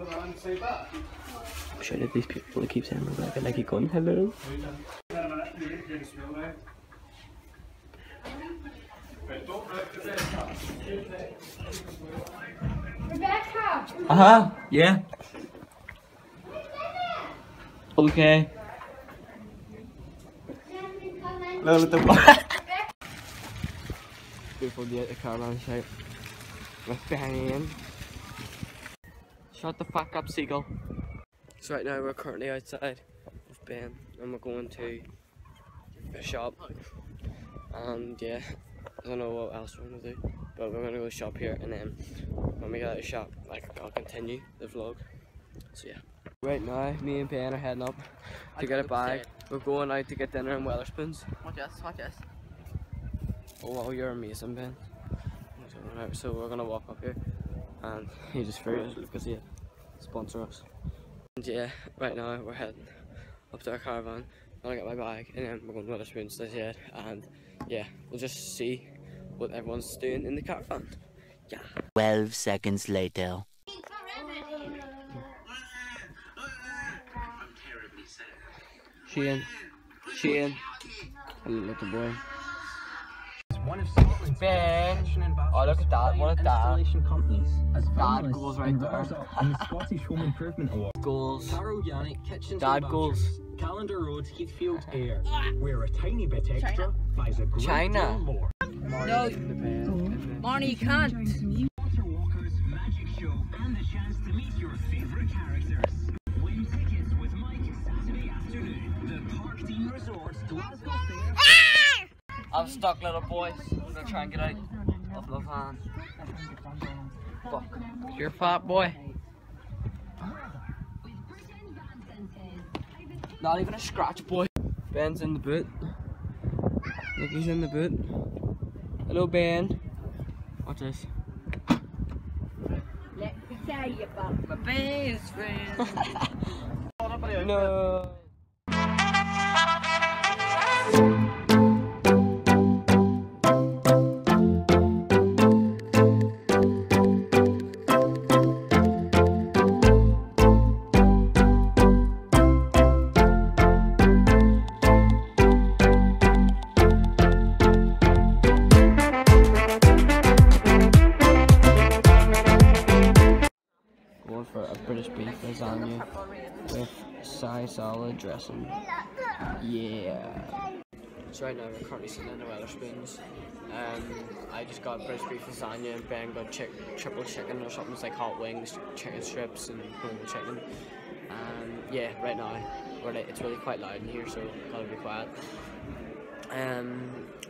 I'm sure that these people that keep saying Rebecca like you going hello. Rebecca! Yeah. Okay. Hello, little boy. Beautiful day at the caravan site. With Ben. Shut the fuck up, seagull. So right now we're currently outside with Ben and we're going to a shop. And yeah, I don't know what else we're gonna do, but we're gonna go shop here and then when we get out of shop, I'll continue the vlog. So yeah. Right now, me and Ben are heading up to get a bag. We're going out to get dinner in Wetherspoons. Watch this. Oh wow, you're amazing, Ben. So we're gonna walk up here and he just figures because he sponsor us. And yeah, right now we're heading up to our caravan. I'm gonna get my bag and then we're going to Wetherspoons as yet, and yeah, we'll just see what everyone's doing in the caravan. Yeah. 12 seconds later. Shane. Hello, little boy. Ben! Oh, look at that, what a dad. Dad goals right there. And the Scottish Home Improvement Award. Goals. Carol Yannick Kitchens Dad and goals. Butchers, Calendar Road, Heathfield, Ayr. Where a tiny bit extra buys a great China. deal more. No, Marnie, you can't. Water Walkers, magic show, and the chance to meet your favourite characters. Win tickets with Mike Saturday afternoon. The Park Dean Resort, Glasgow Fair. I'm stuck, little boy. I'm gonna try and get out of my van. Fuck. You're a fat boy. Not even a scratch, boy. Ben's in the boot. Look, he's in the boot. Hello, Ben. Watch this. Let me tell you about my best friend. No. Going for a British beef lasagna with side salad dressing. Yeah. So right now we're currently sitting in the Wetherspoons. I just got British beef lasagna and Ben got triple chicken or something. It's like hot wings, chicken strips and normal chicken. Yeah, right now it's really quite loud in here, so gotta be quiet.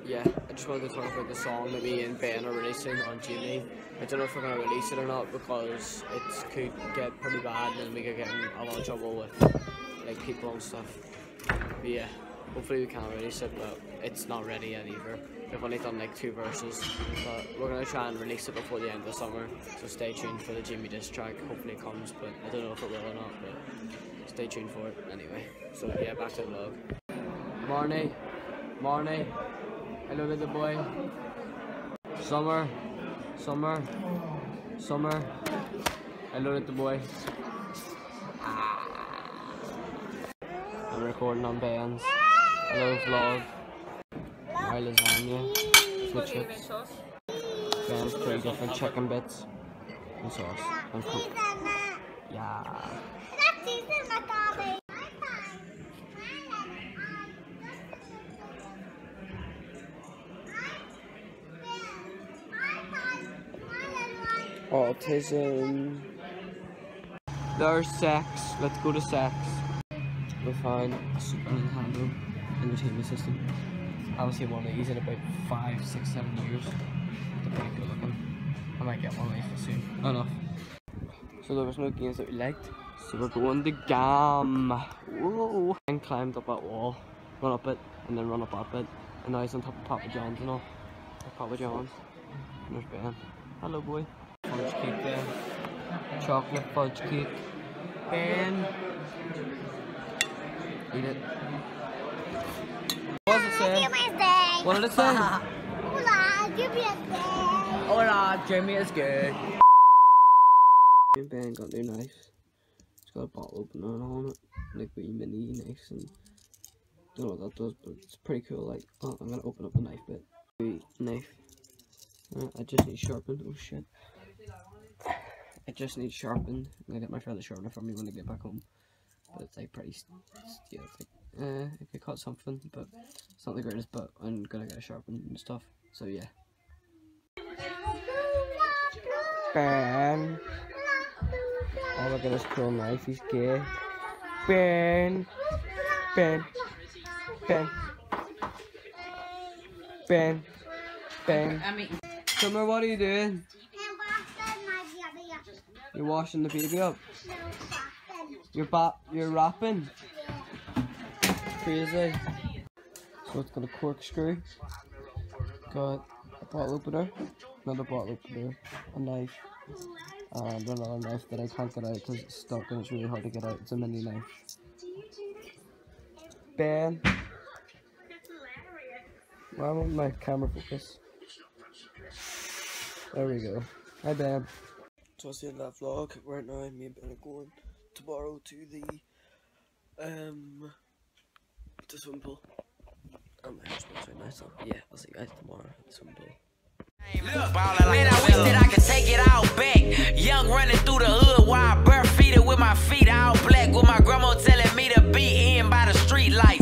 Yeah, I just wanted to talk about the song that me and Ben are releasing on Jamie. I don't know if we're going to release it or not because it could get pretty bad and then we could get in a lot of trouble with like people and stuff. But yeah, hopefully we can release it, but it's not ready yet either. We've only done like 2 verses, but we're going to try and release it before the end of the summer. So stay tuned for the Jamie diss track. Hopefully it comes, but I don't know if it will or not, but stay tuned for it anyway. So yeah, back to the vlog. Marnie. Hello, little boy. Summer. Hello, little boy. I'm recording on Ben's. Hello, vlog. My lasagna with chips. Ben's 3 different chicken bits and sauce and coke. Yeah. Autism. There's sex. Let's go to sex. We found a Super Nintendo entertainment system. I haven't seen one of these in about 5, 6, 7 years. They're pretty good looking. I might get one of these soon. Enough. So there was no games that we liked, so we're going to GAM. Whoa! And climbed up that wall, run up it, and then run up it, and now he's on top of Papa John's and all. Papa John's. And there's Ben. Hello, boy. Fudge cake there. Chocolate fudge cake. Ben. Eat it. What does it say? What did it say? Hola, Jimmy is good. Hola, Jimmy is good. Ben got new knives. It's got a bottle opener on it, like wee mini knives, and don't know what that does, but it's pretty cool. Like, oh, I'm gonna open up the knife bit. Wee knife. I just need sharpened. Oh shit! I just need sharpened. I'm gonna get my father sharpener for me when I get back home. But it's like pretty, yeah, it's like, I could cut something, but it's not the greatest. But I'm gonna get it sharpened and stuff. So yeah. Ben. Oh look at this cool knife. He's gay. Ben. Ben. Ben. Ben. Ben. Summer, what are you doing? You're washing the baby up. You're wrapping. Crazy. So it's got a corkscrew. Got a bottle opener. Another bottle opener. A knife. And another knife that I can't get out because it's stuck and it's really hard to get out. It's a mini knife. Ben. Why won't my camera focus? There we go. Hi Ben. So that's the end of that vlog. Right now me and Ben are going tomorrow to the swimming pool. My hair smells right nice, so yeah, I'll see you guys tomorrow at the swimming pool. Man, I wish that I could take it all back. Young running through the hood while I bare feet with my feet all black. With my grandma telling me to be in by the street light.